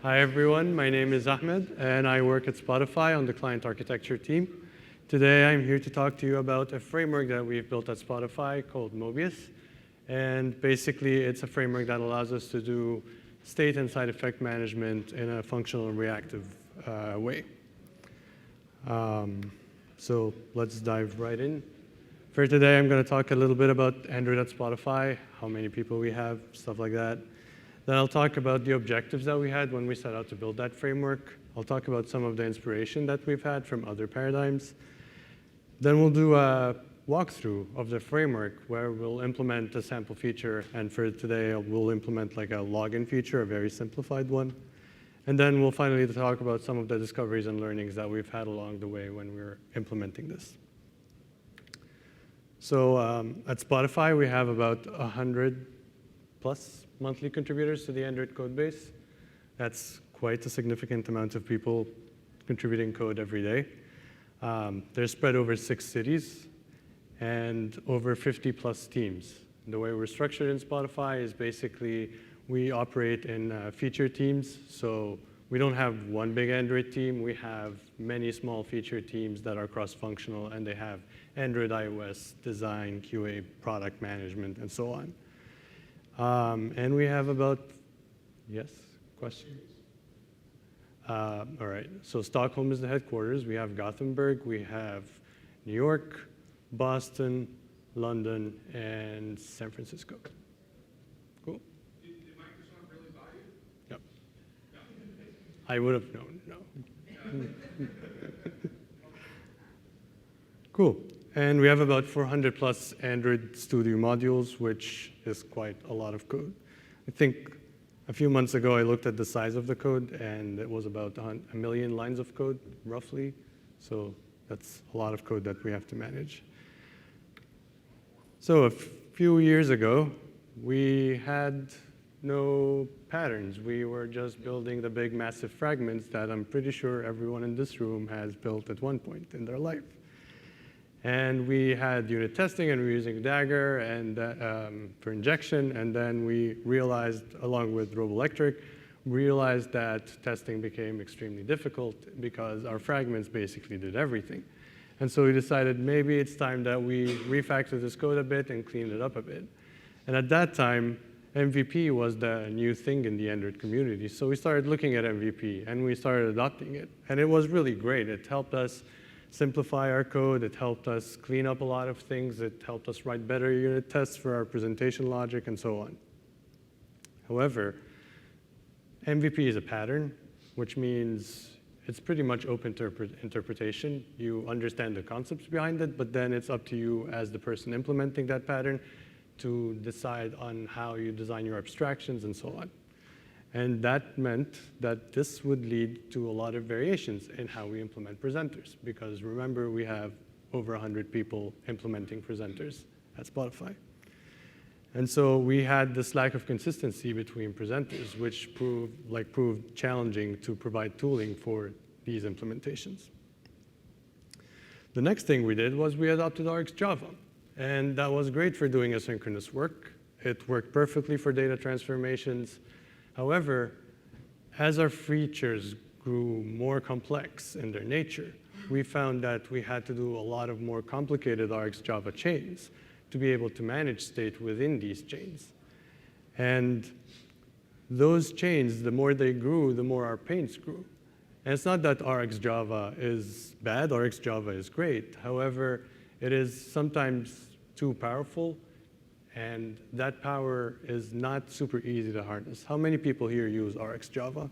Hi everyone, my name is Ahmed and I work at Spotify on the client architecture team. Today I'm here to talk to you about a framework that we've built at Spotify called Mobius. And basically it's a framework that allows us to do state and side effect management in a functional and reactive way. So let's dive right in. For today I'm going to talk a little bit about Android at Spotify, how many people we have, stuff like that. Then I'll talk about the objectives that we had when we set out to build that framework. I'll talk about some of the inspiration that we've had from other paradigms. Then we'll do a walkthrough of the framework where we'll implement a sample feature. And for today, we'll implement like a login feature, a very simplified one. And then we'll finally talk about some of the discoveries and learnings that we've had along the way when we were implementing this. So at Spotify, we have about 100 plus monthly contributors to the Android code base. That's quite a significant amount of people contributing code every day. They're spread over 6 cities and over 50 plus teams. The way we're structured in Spotify is basically we operate in feature teams. So we don't have one big Android team. We have many small feature teams that are cross-functional, and they have Android, iOS, design, QA, product management, and so on. And we have about, yes, questions? All right, so Stockholm is the headquarters. We have Gothenburg, we have New York, Boston, London, and San Francisco. Cool. Did Microsoft really buy you? Yep. I would have known, no. Cool. And we have about 400 plus Android Studio modules, which is quite a lot of code. I think a few months ago, I looked at the size of the code, and it was about 1 million lines of code, roughly. So that's a lot of code that we have to manage. So a few years ago, we had no patterns. We were just building the big, massive fragments that I'm pretty sure everyone in this room has built at one point in their life. And we had unit testing, and we were using Dagger and for injection. And then we realized, along with Roboelectric, realized that testing became extremely difficult because our fragments basically did everything. And so we decided maybe it's time that we refactor this code a bit and clean it up a bit. And at that time, MVP was the new thing in the Android community. So we started looking at MVP, and we started adopting it. And it was really great. It helped us simplify our code. It helped us clean up a lot of things. It helped us write better unit tests for our presentation logic and so on. However, MVP is a pattern, which means it's pretty much open to interpretation. You understand the concepts behind it, but then it's up to you as the person implementing that pattern to decide on how you design your abstractions and so on. And that meant that this would lead to a lot of variations in how we implement presenters. Because remember, we have over 100 people implementing presenters at Spotify. And so we had this lack of consistency between presenters, which proved challenging to provide tooling for these implementations. The next thing we did was we adopted RxJava. And that was great for doing asynchronous work. It worked perfectly for data transformations. However, as our features grew more complex in their nature, we found that we had to do a lot of more complicated RxJava chains to be able to manage state within these chains. And those chains, the more they grew, the more our pains grew. And it's not that RxJava is bad, RxJava is great. However, it is sometimes too powerful, and that power is not super easy to harness. How many people here use RxJava?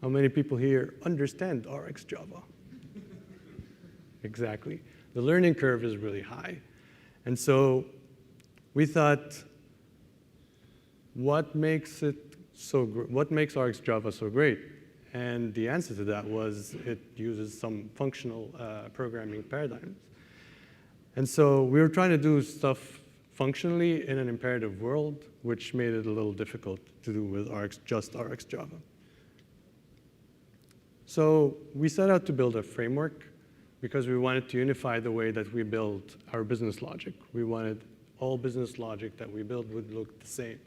How many people here understand RxJava? Exactly. The learning curve is really high. And so we thought, what makes RxJava so great? And the answer to that was it uses some functional programming paradigms. And so we were trying to do stuff functionally in an imperative world, which made it a little difficult to do with just RxJava. So we set out to build a framework because we wanted to unify the way that we build our business logic. We wanted all business logic that we build would look the same.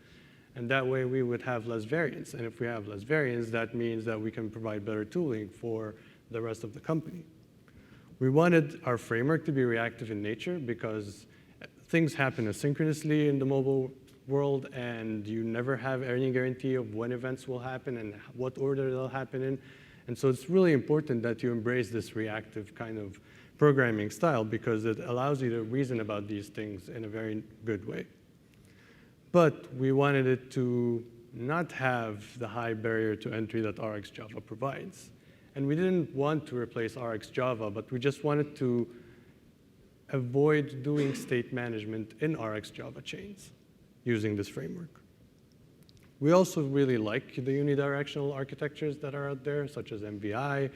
And that way, we would have less variance. And if we have less variance, that means that we can provide better tooling for the rest of the company. We wanted our framework to be reactive in nature because things happen asynchronously in the mobile world, and you never have any guarantee of when events will happen and what order they'll happen in. And so it's really important that you embrace this reactive kind of programming style because it allows you to reason about these things in a very good way. But we wanted it to not have the high barrier to entry that RX Java provides. And we didn't want to replace RX Java, but we just wanted to avoid doing state management in RX Java chains using this framework. We also really like the unidirectional architectures that are out there, such as MVI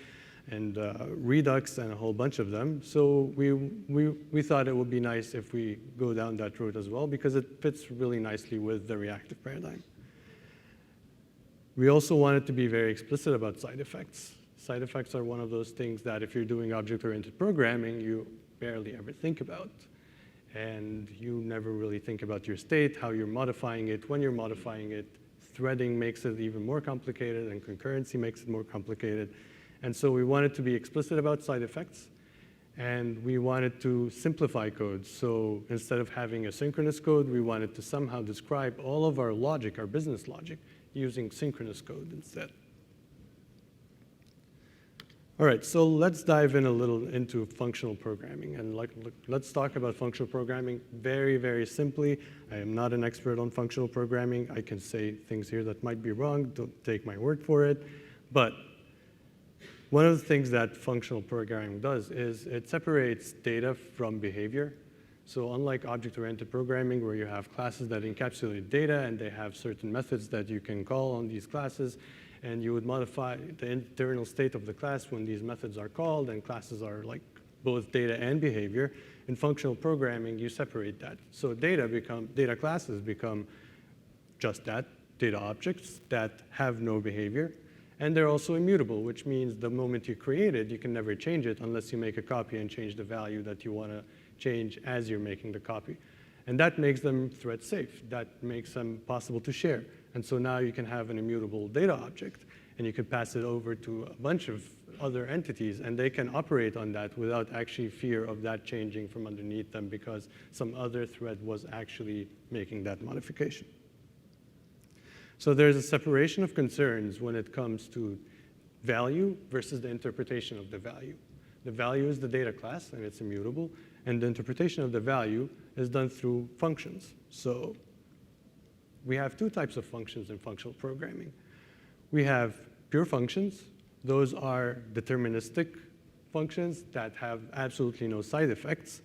and Redux and a whole bunch of them. So we thought it would be nice if we go down that route as well because it fits really nicely with the reactive paradigm. We also wanted to be very explicit about side effects. Side effects are one of those things that if you're doing object-oriented programming, you barely ever think about. And you never really think about your state, how you're modifying it, when you're modifying it. Threading makes it even more complicated, and concurrency makes it more complicated. And so we wanted to be explicit about side effects, and we wanted to simplify code. So instead of having asynchronous code, we wanted to somehow describe all of our logic, our business logic, using synchronous code instead. All right, so let's dive in a little into functional programming. And let's talk about functional programming very, very simply. I am not an expert on functional programming. I can say things here that might be wrong. Don't take my word for it. But one of the things that functional programming does is it separates data from behavior. So unlike object-oriented programming, where you have classes that encapsulate data, and they have certain methods that you can call on these classes, and you would modify the internal state of the class when these methods are called, and classes are like both data and behavior. In functional programming, you separate that. So data classes become just that, data objects that have no behavior. And they're also immutable, which means the moment you create it, you can never change it unless you make a copy and change the value that you want to change as you're making the copy. And that makes them thread safe. That makes them possible to share. And so now you can have an immutable data object, and you can pass it over to a bunch of other entities, and they can operate on that without actually fear of that changing from underneath them because some other thread was actually making that modification. So there's a separation of concerns when it comes to value versus the interpretation of the value. The value is the data class, and it's immutable, and the interpretation of the value is done through functions. So we have two types of functions in functional programming. We have pure functions. Those are deterministic functions that have absolutely no side effects.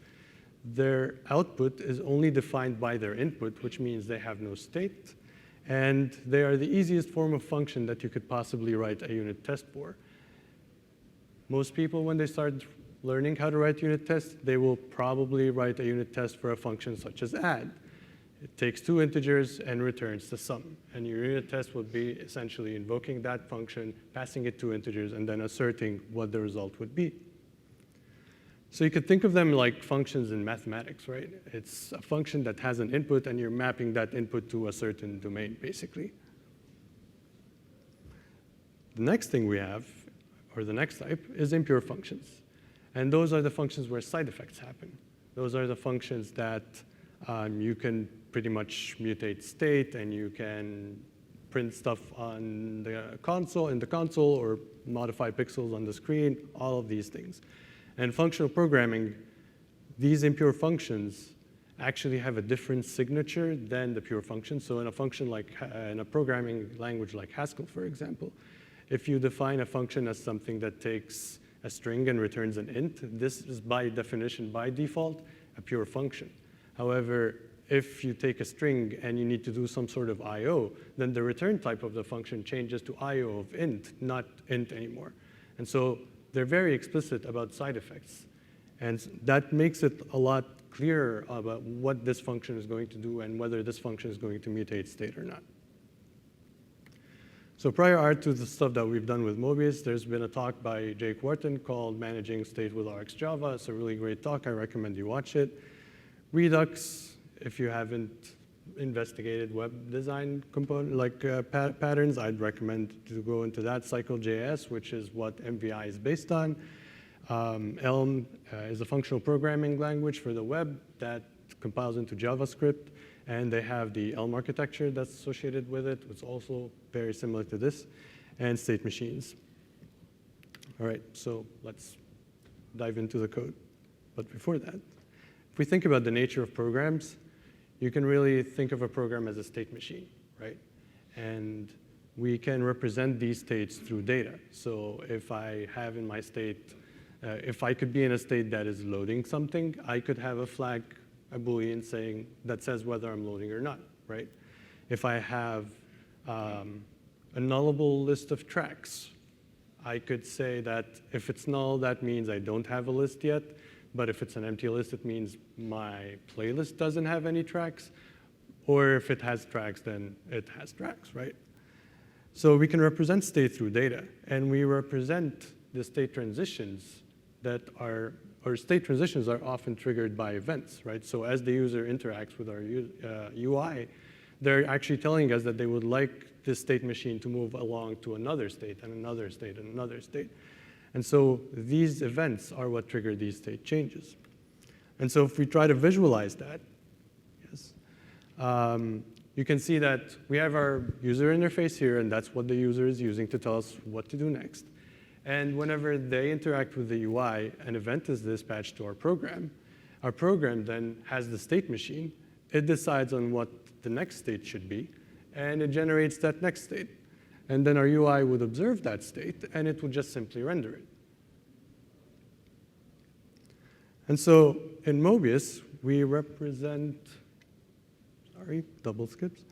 Their output is only defined by their input, which means they have no state. And they are the easiest form of function that you could possibly write a unit test for. Most people, when they start learning how to write unit tests, they will probably write a unit test for a function such as add. It takes two integers and returns the sum. And your unit test would be essentially invoking that function, passing it two integers, and then asserting what the result would be. So you could think of them like functions in mathematics, right? It's a function that has an input, and you're mapping that input to a certain domain, basically. The next thing we have, or the next type, is impure functions. And those are the functions where side effects happen. Those are the functions that you can pretty much mutate state, and you can print stuff on the console, or modify pixels on the screen, all of these things. And functional programming, these impure functions actually have a different signature than the pure functions. So in a function like, in a programming language like Haskell, for example, if you define a function as something that takes a string and returns an int, this is by definition, by default, a pure function. However, if you take a string and you need to do some sort of I/O, then the return type of the function changes to I/O of int, not int anymore. And so they're very explicit about side effects. And that makes it a lot clearer about what this function is going to do and whether this function is going to mutate state or not. So prior art to the stuff that we've done with Mobius, there's been a talk by Jake Wharton called Managing State with RX Java. It's a really great talk. I recommend you watch it. Redux, if you haven't investigated web design component, like patterns, I'd recommend to go into that. Cycle.js, which is what MVI is based on. Elm is a functional programming language for the web that compiles into JavaScript, and they have the Elm architecture that's associated with it. It's also very similar to this, and state machines. All right, so let's dive into the code. But before that, if we think about the nature of programs, you can really think of a program as a state machine, right? And we can represent these states through data. So if I have in my state, if I could be in a state that is loading something, I could have a flag, a Boolean saying that says whether I'm loading or not, right? If I have a nullable list of tracks, I could say that if it's null, that means I don't have a list yet. But if it's an empty list, it means my playlist doesn't have any tracks. Or if it has tracks, then it has tracks, right? So we can represent state through data. And we represent the state transitions that are, or state transitions are often triggered by events, right? So as the user interacts with our UI, they're actually telling us that they would like this state machine to move along to another state and another state and another state. And so these events are what trigger these state changes. And so if we try to visualize that, yes, you can see that we have our user interface here, and that's what the user is using to tell us what to do next. And whenever they interact with the UI, an event is dispatched to our program. Our program then has the state machine. It decides on what the next state should be, and it generates that next state. And then our UI would observe that state, and it would just simply render it. And so in Mobius, we represent, sorry, double skips.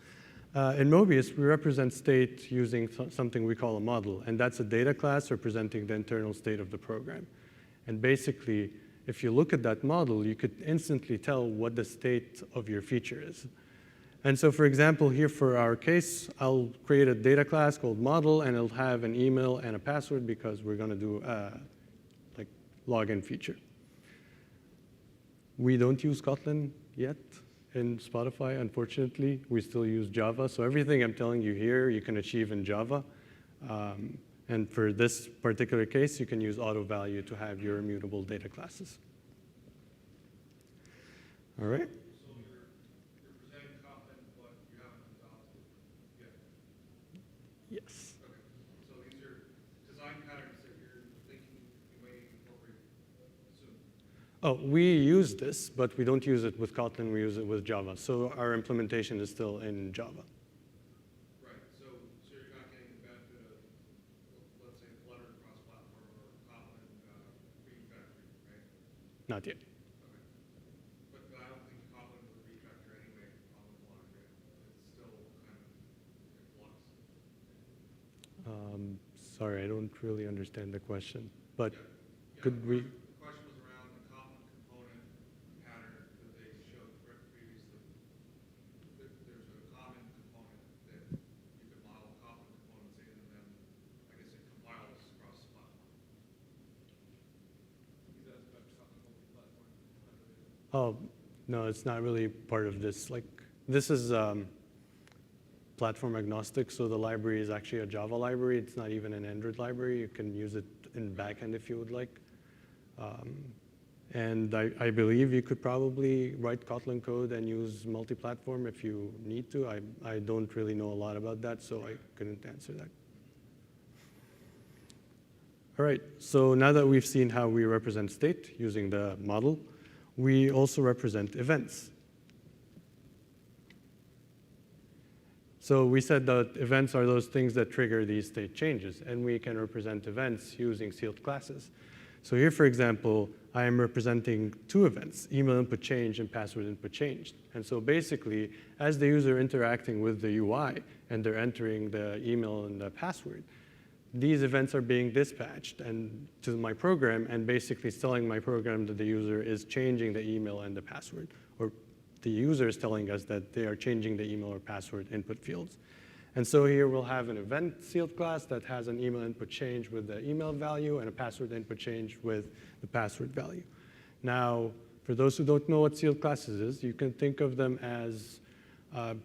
In Mobius, we represent state using something we call a model, and that's a data class representing the internal state of the program. And basically, if you look at that model, you could instantly tell what the state of your feature is. And so, for example, here for our case, I'll create a data class called model, and it'll have an email and a password because we're going to do like login feature. We don't use Kotlin yet in Spotify, unfortunately. We still use Java. So everything I'm telling you here, you can achieve in Java. And for this particular case, you can use auto value to have your immutable data classes. All right. Yes. Okay. So these are design patterns that you're thinking you may incorporate soon. Oh, we use this, but we don't use it with Kotlin. We use it with Java. So our implementation is still in Java. Right. So you're not getting the benefit of, let's say, Flutter cross-platform or Kotlin refactoring, right? Not yet. Okay. But I don't think Kotlin would refactor anyway on the block, right? It's still kind of in flux. Sorry, I don't really understand the question. But Yeah. could we? The question was around the Kotlin component pattern that they showed previously. There's a common component that you could model Kotlin components in, and then I guess it compiles across the platform. He's asked about something multi-platform. Oh, no, it's not really part of this. Like, this is platform agnostic, so the library is actually a Java library. It's not even an Android library. You can use it in backend if you would like. And I believe you could probably write Kotlin code and use multi-platform if you need to. I don't really know a lot about that, so I couldn't answer that. All right, so now that we've seen how we represent state using the model, we also represent events. So we said that events are those things that trigger these state changes, and we can represent events using sealed classes. So here, for example, I am representing two events, email input change and password input changed. And so basically, as the user interacting with the UI and they're entering the email and the password, these events are being dispatched and to my program and basically telling my program that the user is changing the email and the password, or the user is telling us that they are changing the email or password input fields. And so here we'll have an event sealed class that has an email input change with the email value and a password input change with the password value. Now, for those who don't know what sealed classes is, you can think of them as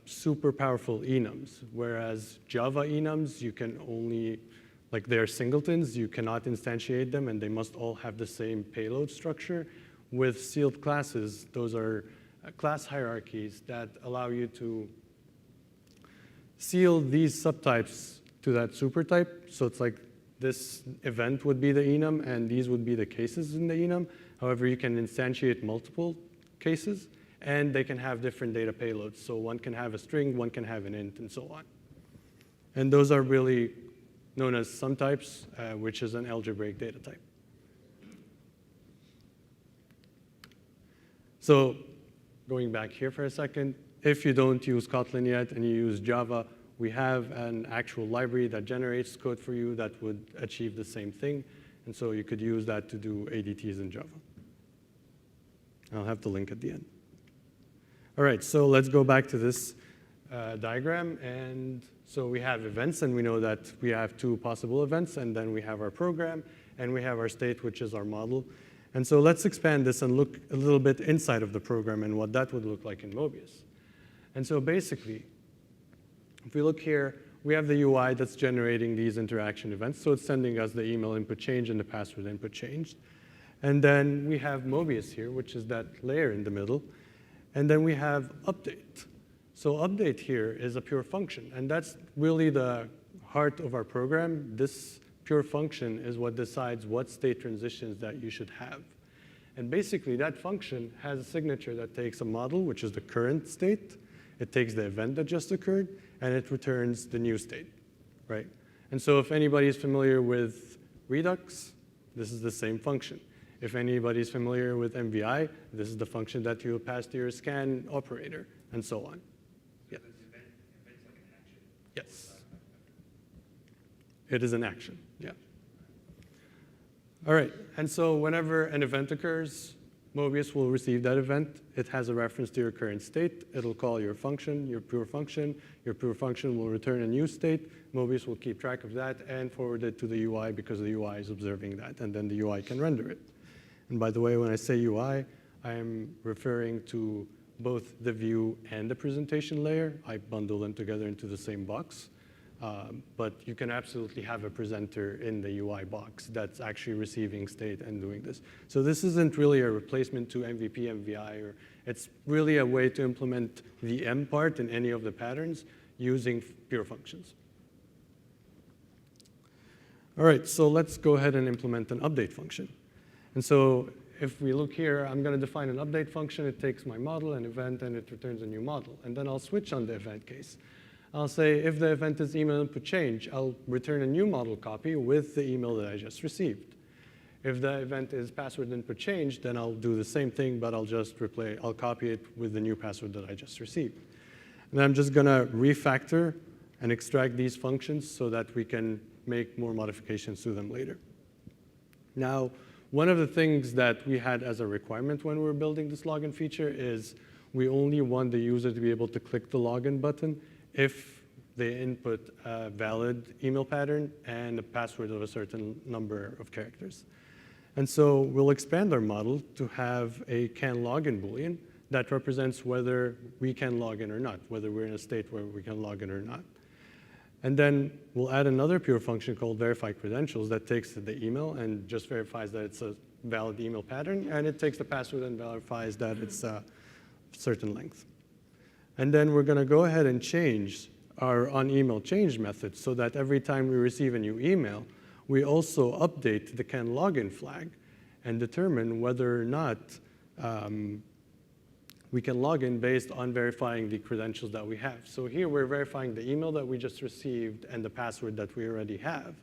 super powerful enums, whereas Java enums, you can only, like they're singletons, you cannot instantiate them, and they must all have the same payload structure. With sealed classes, those are class hierarchies that allow you to seal these subtypes to that supertype. So it's like this event would be the enum, and these would be the cases in the enum. However, you can instantiate multiple cases, and they can have different data payloads. So one can have a string, one can have an int, and so on. And those are really known as sumtypes, which is an algebraic data type. So going back here for a second, if you don't use Kotlin yet and you use Java, we have an actual library that generates code for you that would achieve the same thing. And so you could use that to do ADTs in Java. I'll have the link at the end. All right, so let's go back to this diagram. And so we have events, and we know that we have two possible events, and then we have our program, and we have our state, which is our model. And so let's expand this and look a little bit inside of the program and what that would look like in Mobius. And so basically, if we look here, we have the UI that's generating these interaction events. So it's sending us the email input change and the password input changed. And then we have Mobius here, which is that layer in the middle. And then we have update. So update here is a pure function. And that's really the heart of our program. This pure function is what decides what state transitions that you should have. And basically, that function has a signature that takes a model, which is the current state. It takes the event that just occurred, and it returns the new state, right? And so if anybody is familiar with Redux, this is the same function. If anybody is familiar with MVI, this is the function that you will pass to your scan operator, and so on. Yeah. Event's like an action. Yes. It is an action, yeah. All right, and so whenever an event occurs, Mobius will receive that event. It has a reference to your current state. It'll call your function, your pure function. Your pure function will return a new state. Mobius will keep track of that and forward it to the UI because the UI is observing that, and then the UI can render it. And by the way, when I say UI, I am referring to both the view and the presentation layer. I bundle them together into the same box. But you can absolutely have a presenter in the UI box that's actually receiving state and doing this. So this isn't really a replacement to MVP, MVI, or it's really a way to implement the M part in any of the patterns using pure functions. All right, so let's go ahead and implement an update function. And so if we look here, I'm going to define an update function. It takes my model, an event, and it returns a new model. And then I'll switch on the event case. I'll say if the event is email input change, I'll return a new model copy with the email that I just received. If the event is password input change, then I'll do the same thing, but I'll copy it with the new password that I just received. And then I'm just going to refactor and extract these functions so that we can make more modifications to them later. Now, one of the things that we had as a requirement when we were building this login feature is we only want the user to be able to click the login button if they input a valid email pattern and a password of a certain number of characters. And so we'll expand our model to have a can login Boolean that represents whether we can log in or not, whether we're in a state where we can log in or not. And then we'll add another pure function called verify credentials that takes the email and just verifies that it's a valid email pattern, and it takes the password and verifies that it's a certain length. And then we're going to go ahead and change our onEmail change method so that every time we receive a new email, we also update the can login flag and determine whether or not we can log in based on verifying the credentials that we have. So here we're verifying the email that we just received and the password that we already have.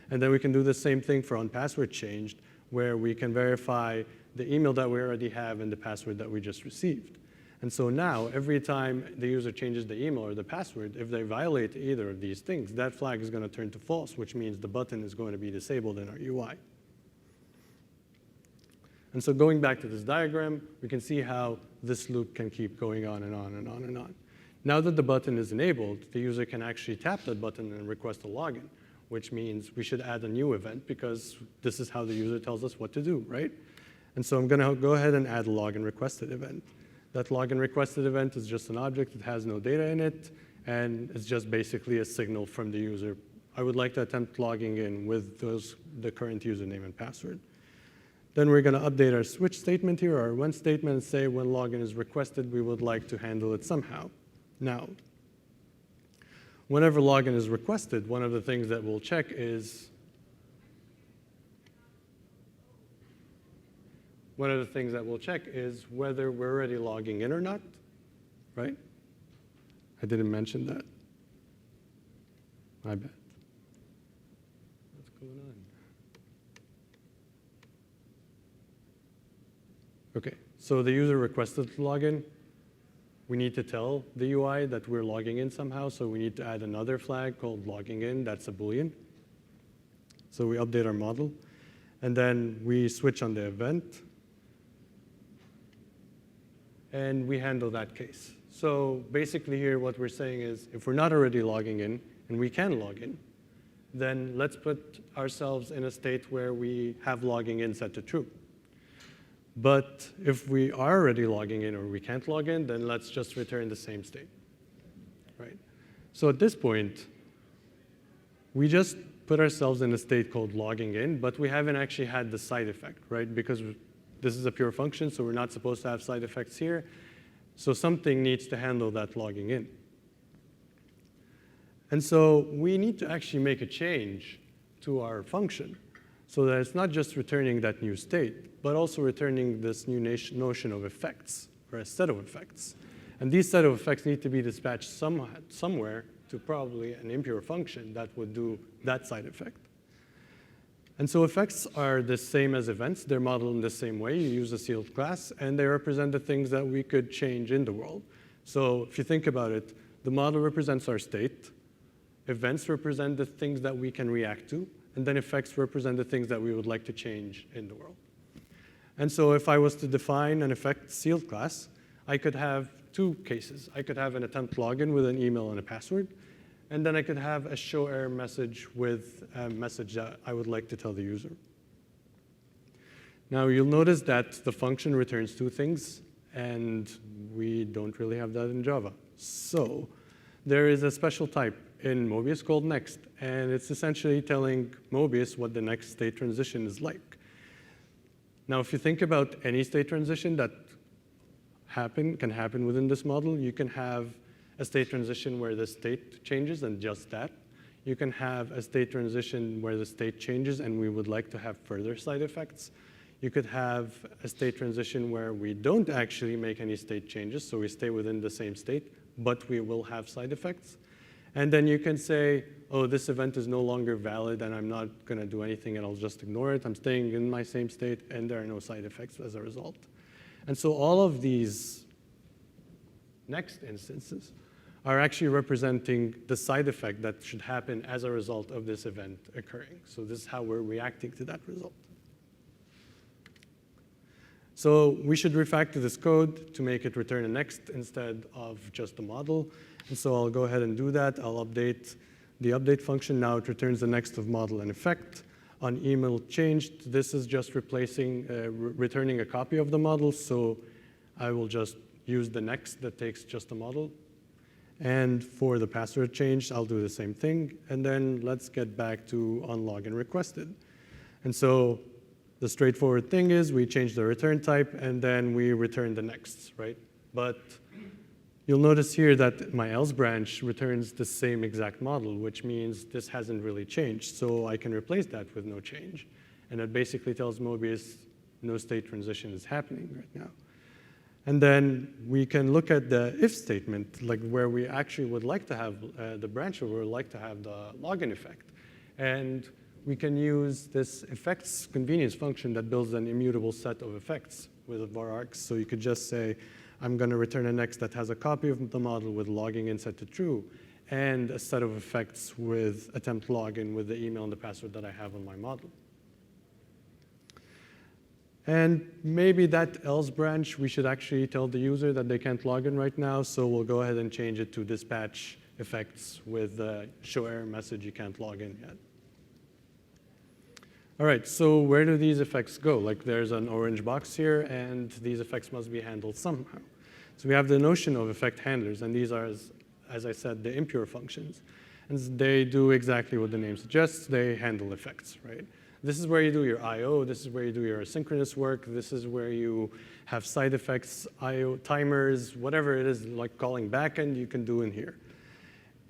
And then we can do the same thing for onPassword changed, where we can verify the email that we already have and the password that we just received. And so now, every time the user changes the email or the password, if they violate either of these things, that flag is going to turn to false, which means the button is going to be disabled in our UI. And so going back to this diagram, we can see how this loop can keep going on and on and on and on. Now that the button is enabled, the user can actually tap that button and request a login, which means we should add a new event because this is how the user tells us what to do, right? And so I'm going to go ahead and add a login requested event. That login requested event is just an object. It has no data in it, and it's just basically a signal from the user. I would like to attempt logging in with the current username and password. Then we're going to update our switch statement here, our when statement, and say when login is requested, we would like to handle it somehow. Now, whenever login is requested, one of the things that we'll check is whether we're already logging in or not, right? I didn't mention that. My bad. What's going on? OK, so the user requested to log in. We need to tell the UI that we're logging in somehow, so we need to add another flag called logging in. That's a Boolean. So we update our model. And then we switch on the event. And we handle that case. So basically here, what we're saying is, if we're not already logging in, and we can log in, then let's put ourselves in a state where we have logging in set to true. But if we are already logging in or we can't log in, then let's just return the same state, right? So at this point, we just put ourselves in a state called logging in, but we haven't actually had the side effect, right? Because this is a pure function, so we're not supposed to have side effects here. So something needs to handle that logging in. And so we need to actually make a change to our function so that it's not just returning that new state, but also returning this new notion of effects, or a set of effects. And these set of effects need to be dispatched somewhere to probably an impure function that would do that side effect. And so effects are the same as events. They're modeled in the same way. You use a sealed class, and they represent the things that we could change in the world. So if you think about it, the model represents our state. Events represent the things that we can react to. And then effects represent the things that we would like to change in the world. And so if I was to define an effect sealed class, I could have two cases. I could have an attempt login with an email and a password. And then I could have a show error message with a message that I would like to tell the user. Now, you'll notice that the function returns two things, and we don't really have that in Java. So there is a special type in Mobius called next, and it's essentially telling Mobius what the next state transition is like. Now, if you think about any state transition that can happen within this model, you can have a state transition where the state changes and just that. You can have a state transition where the state changes and we would like to have further side effects. You could have a state transition where we don't actually make any state changes, so we stay within the same state, but we will have side effects. And then you can say, oh, this event is no longer valid and I'm not going to do anything and I'll just ignore it. I'm staying in my same state and there are no side effects as a result. And so all of these next instances are actually representing the side effect that should happen as a result of this event occurring. So this is how we're reacting to that result. So we should refactor this code to make it return a next instead of just a model. And so I'll go ahead and do that. I'll update the update function. Now it returns the next of model and effect. On email changed, this is just replacing, returning a copy of the model. So I will just use the next that takes just a model. And for the password change, I'll do the same thing. And then let's get back to on login requested. And so the straightforward thing is we change the return type, and then we return the next, right? But you'll notice here that my else branch returns the same exact model, which means this hasn't really changed. So I can replace that with no change. And it basically tells Mobius no state transition is happening right now. And then we can look at the if statement, like where we actually would like to have the branch, or we would like to have the login effect. And we can use this effects convenience function that builds an immutable set of effects with var args. So you could just say, I'm going to return a next that has a copy of the model with logging in set to true, and a set of effects with attempt login with the email and the password that I have on my model. And maybe that else branch, we should actually tell the user that they can't log in right now. So we'll go ahead and change it to dispatch effects with the show error message, you can't log in yet. All right, so where do these effects go? Like there's an orange box here, and these effects must be handled somehow. So we have the notion of effect handlers, and these are, as I said, the impure functions. And they do exactly what the name suggests. They handle effects, right? This is where you do your I/O. This is where you do your asynchronous work. This is where you have side effects, I/O timers, whatever it is, like calling backend, you can do in here.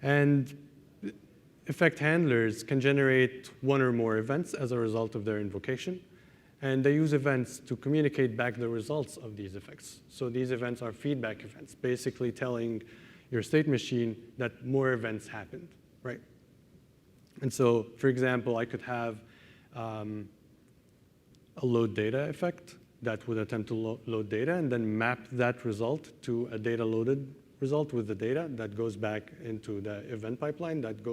And effect handlers can generate one or more events as a result of their invocation. And they use events to communicate back the results of these effects. So these events are feedback events, basically telling your state machine that more events happened, right? And so, for example, I could have a load data effect that would attempt to load data and then map that result to a data loaded result with the data that goes back into the event pipeline that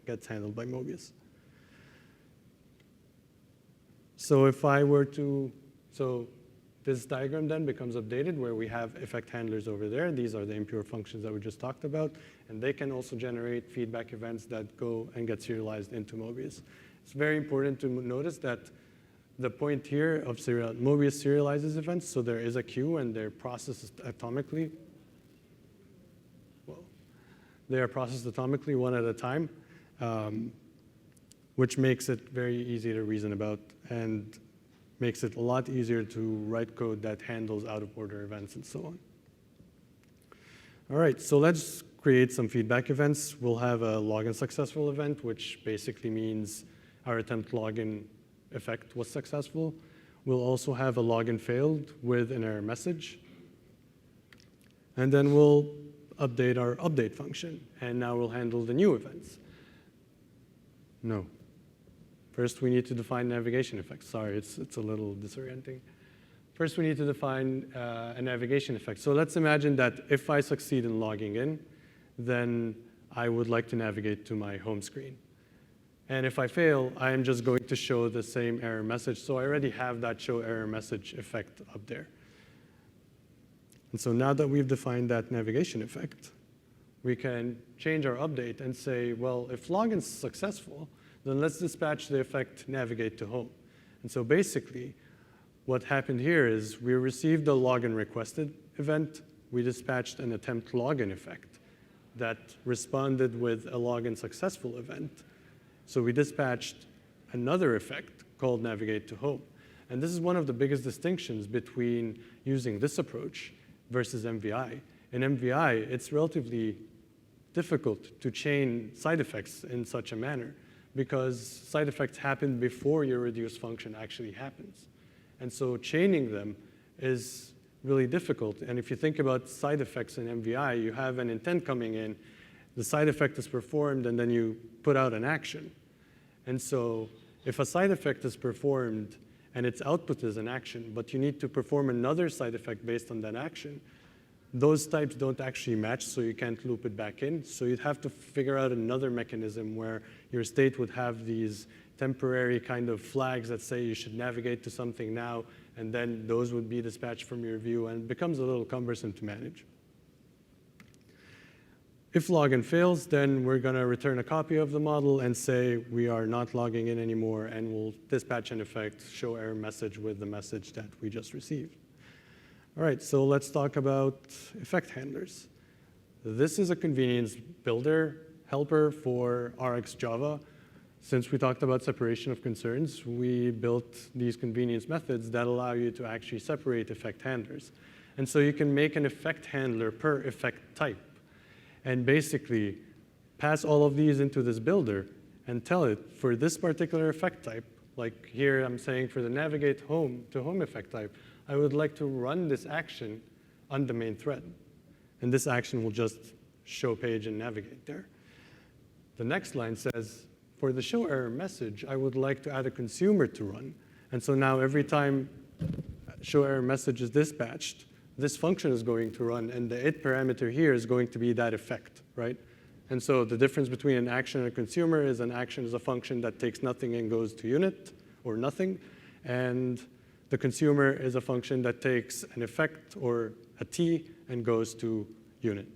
gets handled by Mobius. So if I were to, so this diagram then becomes updated where we have effect handlers over there. These are the impure functions that we just talked about. And they can also generate feedback events that go and get serialized into Mobius. It's very important to notice that the point here of Mobius serializes events, so there is a queue and they're processed atomically. Well, they are processed atomically one at a time, which makes it very easy to reason about and makes it a lot easier to write code that handles out-of-order events and so on. All right, so let's create some feedback events. We'll have a login successful event, which basically means our attempt login effect was successful. We'll also have a login failed with an error message. And then we'll update our update function. And now we'll handle the new events. No. First, we need to define navigation effects. Sorry, it's a little disorienting. First, we need to define a navigation effect. So let's imagine that if I succeed in logging in, then I would like to navigate to my home screen. And if I fail, I am just going to show the same error message. So I already have that show error message effect up there. And so now that we've defined that navigation effect, we can change our update and say, well, if login's successful, then let's dispatch the effect navigate to home. And so basically, what happened here is we received the login requested event. We dispatched an attempt login effect that responded with a login successful event. So we dispatched another effect called navigate to home. And this is one of the biggest distinctions between using this approach versus MVI. In MVI, it's relatively difficult to chain side effects in such a manner because side effects happen before your reduce function actually happens. And so chaining them is really difficult. And if you think about side effects in MVI, you have an intent coming in, the side effect is performed, and then you put out an action. And so if a side effect is performed and its output is an action, but you need to perform another side effect based on that action, those types don't actually match, so you can't loop it back in. So you'd have to figure out another mechanism where your state would have these temporary kind of flags that say you should navigate to something now, and then those would be dispatched from your view, and it becomes a little cumbersome to manage. If login fails, then we're going to return a copy of the model and say we are not logging in anymore, and we'll dispatch an effect, show error message with the message that we just received. All right, so let's talk about effect handlers. This is a convenience builder helper for RX Java. Since we talked about separation of concerns, we built these convenience methods that allow you to actually separate effect handlers. And so you can make an effect handler per effect type and basically pass all of these into this builder and tell it for this particular effect type, like here I'm saying for the navigate home to home effect type, I would like to run this action on the main thread. And this action will just show page and navigate there. The next line says, for the show error message, I would like to add a consumer to run. And so now every time show error message is dispatched, this function is going to run, and the it parameter here is going to be that effect, right? And so the difference between an action and a consumer is an action is a function that takes nothing and goes to unit or nothing, and the consumer is a function that takes an effect or a t and goes to unit.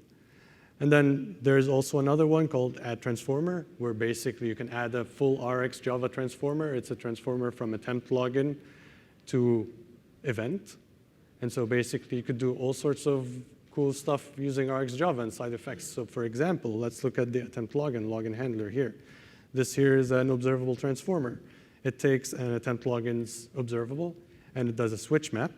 And then there's also another one called add transformer, where basically you can add a full RX Java transformer. It's a transformer from attempt login to event. And so basically you could do all sorts of cool stuff using RX Java and side effects. So for example, let's look at the attempt login handler here. This here is an observable transformer. It takes an attempt login's observable, and it does a switch map.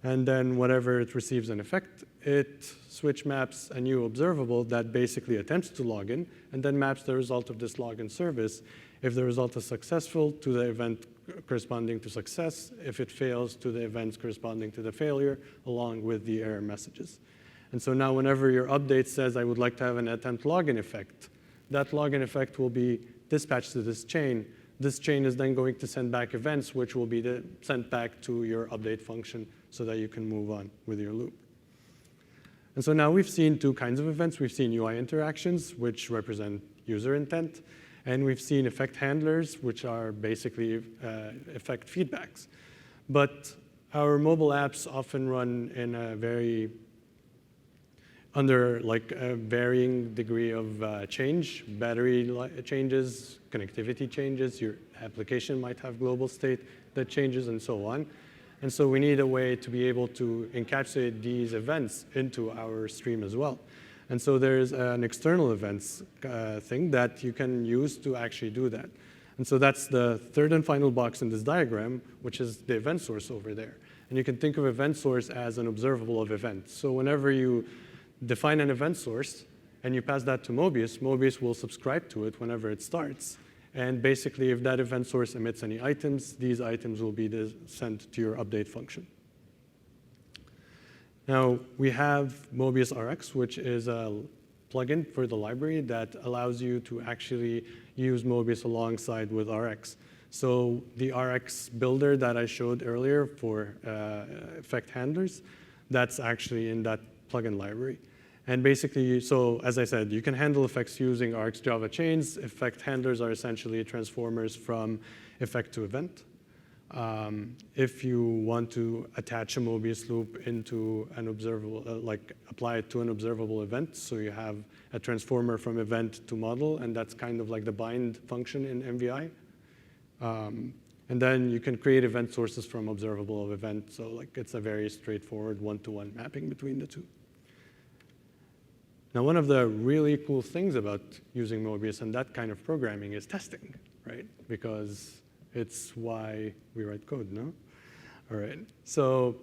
And then whenever it receives an effect, it switch maps a new observable that basically attempts to log in, and then maps the result of this login service. If the result is successful, to the event corresponding to success. If it fails, to the events corresponding to the failure, along with the error messages. And so now whenever your update says, I would like to have an attempt login effect, that login effect will be dispatched to this chain. This chain is then going to send back events, which will be sent back to your update function so that you can move on with your loop. And so now we've seen two kinds of events. We've seen UI interactions, which represent user intent. And we've seen effect handlers, which are basically effect feedbacks. But our mobile apps often run in a under like a varying degree of change, battery changes, connectivity changes, your application might have global state that changes, and so on. And so we need a way to be able to encapsulate these events into our stream as well. And so there's an external events thing that you can use to actually do that. And so that's the third and final box in this diagram, which is the event source over there. And you can think of event source as an observable of events. So whenever you define an event source and you pass that to Mobius, Mobius will subscribe to it whenever it starts. And basically, if that event source emits any items, these items will be sent to your update function. Now, we have Mobius RX, which is a plugin for the library that allows you to actually use Mobius alongside with RX. So the RX builder that I showed earlier for effect handlers, that's actually in that plugin library. And basically, so as I said, you can handle effects using RX Java chains. Effect handlers are essentially transformers from effect to event. If you want to attach a Mobius loop into an observable, like apply it to an observable event, so you have a transformer from event to model, and that's kind of like the bind function in MVI. And then you can create event sources from observable of event, so like it's a very straightforward one-to-one mapping between the two. Now, one of the really cool things about using Mobius and that kind of programming is testing, right? Because it's why we write code, no? All right. So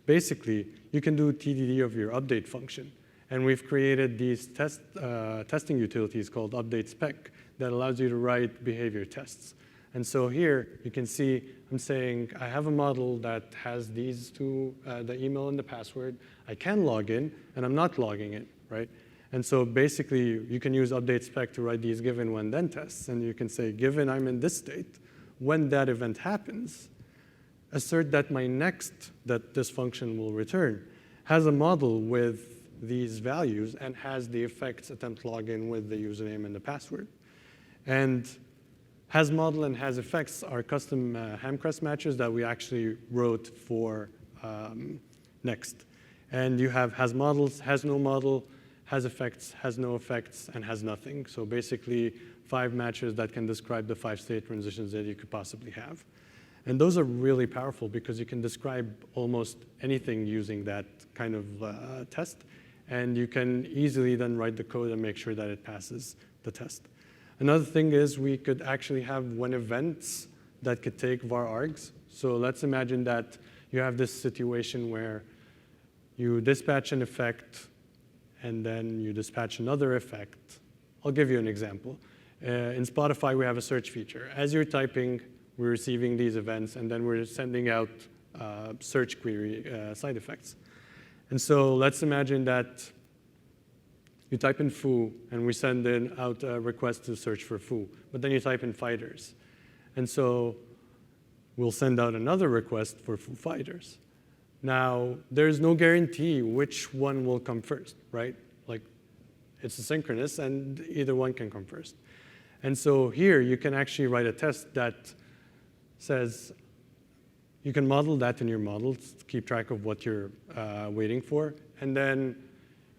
basically, you can do TDD of your update function. And we've created these testing utilities called update spec that allows you to write behavior tests. And so here, you can see I'm saying I have a model that has these two, the email and the password. I can log in, and I'm not logging in, right? And so basically, you can use update spec to write these given when then tests. And you can say, given I'm in this state, when that event happens, assert that my next that this function will return has a model with these values and has the effects attempt login with the username and the password. And has model and has effects are custom hamcrest matches that we actually wrote for next. And you have has models, has no model, has effects, has no effects, and has nothing. So basically, 5 matches that can describe the 5 state transitions that you could possibly have. And those are really powerful because you can describe almost anything using that kind of test. And you can easily then write the code and make sure that it passes the test. Another thing is we could actually have when events that could take var args. So let's imagine that you have this situation where you dispatch an effect, and then you dispatch another effect. I'll give you an example. In Spotify, we have a search feature. As you're typing, we're receiving these events, and then we're sending out search query side effects. And so let's imagine that you type in foo, and we send out a request to search for foo. But then you type in fighters. And so we'll send out another request for foo fighters. Now, there's no guarantee which one will come first, right? Like, it's asynchronous, and either one can come first. And so here, you can actually write a test that says, you can model that in your model to keep track of what you're waiting for. And then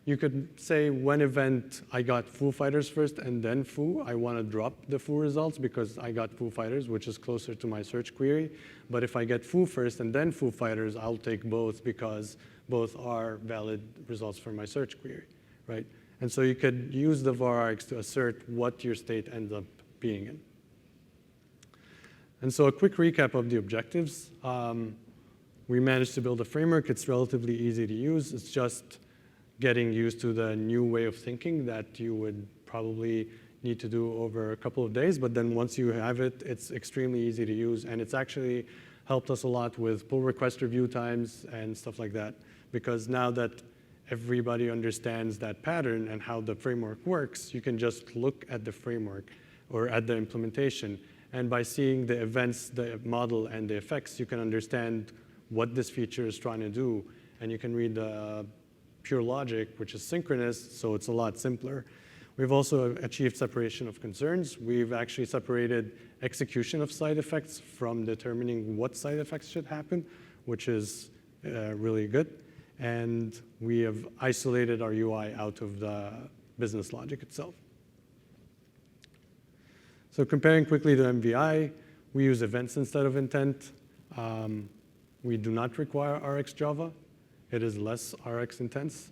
you could say, when event I got foo fighters first and then foo, I want to drop the foo results because I got foo fighters, which is closer to my search query. But if I get foo first and then foo fighters, I'll take both because both are valid results for my search query, right? And so you could use the var RX to assert what your state ends up being in. And so a quick recap of the objectives. We managed to build a framework. It's relatively easy to use. It's just getting used to the new way of thinking that you would probably need to do over a couple of days. But then once you have it, it's extremely easy to use. And it's actually helped us a lot with pull request review times and stuff like that. Because now that everybody understands that pattern and how the framework works, you can just look at the framework or at the implementation. And by seeing the events, the model, and the effects, you can understand what this feature is trying to do. And you can read the pure logic, which is synchronous, so it's a lot simpler. We've also achieved separation of concerns. We've actually separated execution of side effects from determining what side effects should happen, which is really good. And we have isolated our UI out of the business logic itself. So comparing quickly to MVI, we use events instead of intent. We do not require RX Java. It is less RX intense,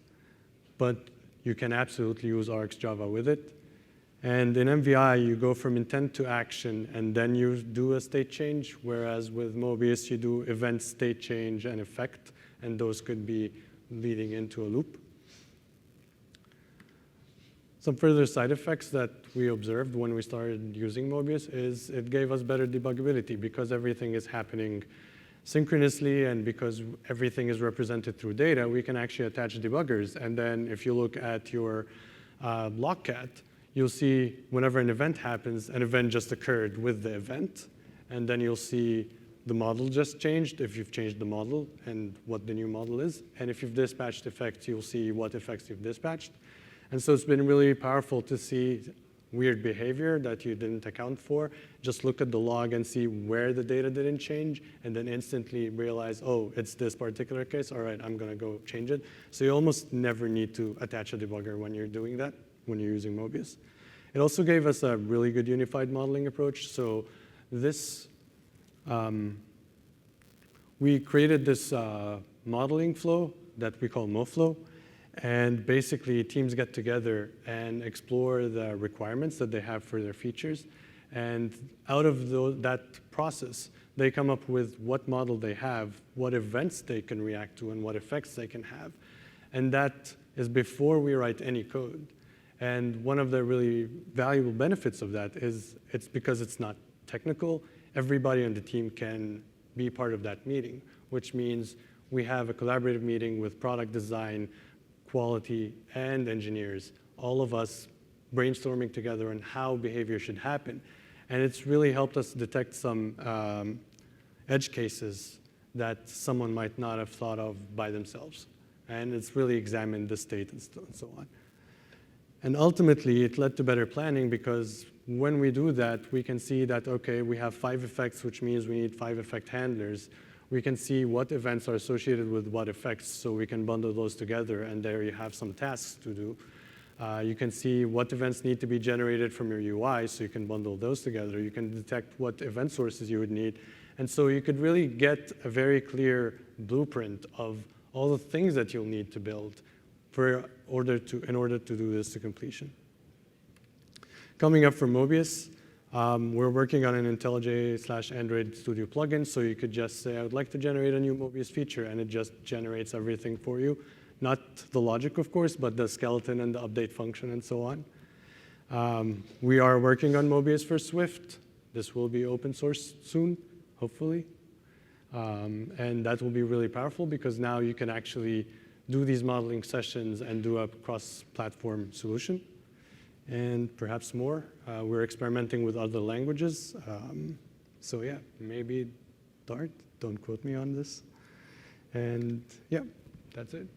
but you can absolutely use RX Java with it. And in MVI, you go from intent to action, and then you do a state change, whereas with Mobius, you do event, state change, and effect, and those could be leading into a loop. Some further side effects that we observed when we started using Mobius is it gave us better debuggability because everything is happening synchronously, and because everything is represented through data, we can actually attach debuggers. And then if you look at your logcat, you'll see whenever an event happens, an event just occurred with the event. And then you'll see the model just changed if you've changed the model and what the new model is. And if you've dispatched effects, you'll see what effects you've dispatched. And so it's been really powerful to see weird behavior that you didn't account for. Just look at the log and see where the data didn't change, and then instantly realize, oh, it's this particular case. All right, I'm going to go change it. So you almost never need to attach a debugger when you're doing that, when you're using Mobius. It also gave us a really good unified modeling approach. So this, we created this modeling flow that we call MoFlow. And basically, teams get together and explore the requirements that they have for their features. And out of that process, they come up with what model they have, what events they can react to, and what effects they can have. And that is before we write any code. And one of the really valuable benefits of that is it's because it's not technical. Everybody on the team can be part of that meeting, which means we have a collaborative meeting with product design, quality, and engineers, all of us brainstorming together on how behavior should happen. And it's really helped us detect some edge cases that someone might not have thought of by themselves. And it's really examined the state and so on. And ultimately, it led to better planning because when we do that, we can see that, OK, we have 5 effects, which means we need 5 effect handlers. We can see what events are associated with what effects, so we can bundle those together, and there you have some tasks to do. You can see what events need to be generated from your UI, so you can bundle those together. You can detect what event sources you would need. And so you could really get a very clear blueprint of all the things that you'll need to build in order to do this to completion. Coming up for Mobius, we're working on an IntelliJ/Android Studio plugin, so you could just say, I would like to generate a new Mobius feature, and it just generates everything for you. Not the logic, of course, but the skeleton and the update function and so on. We are working on Mobius for Swift. This will be open source soon, hopefully. And that will be really powerful because now you can actually do these modeling sessions and do a cross-platform solution. And perhaps more. We're experimenting with other languages. So yeah, maybe Dart. Don't quote me on this. And yeah, that's it.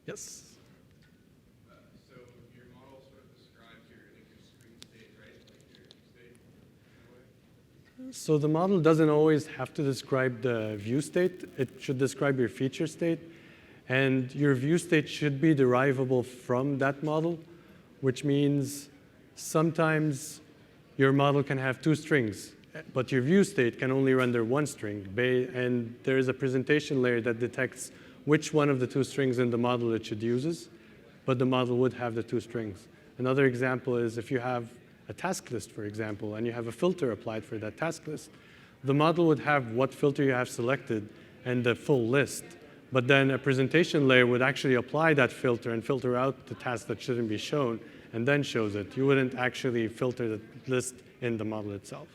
Yes? So your model sort of describes your screen state, right? Like your state in a way? So the model doesn't always have to describe the view state. It should describe your feature state. And your view state should be derivable from that model, which means sometimes your model can have 2 strings, but your view state can only render 1 string. And there is a presentation layer that detects which one of the 2 strings in the model it should use, but the model would have the 2 strings. Another example is if you have a task list, for example, and you have a filter applied for that task list, the model would have what filter you have selected and the full list. But then a presentation layer would actually apply that filter and filter out the task that shouldn't be shown, and then shows it. You wouldn't actually filter the list in the model itself.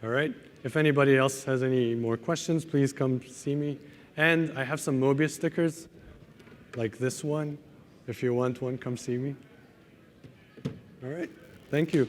All right. If anybody else has any more questions, please come see me. And I have some Mobius stickers, like this one. If you want one, come see me. All right. Thank you.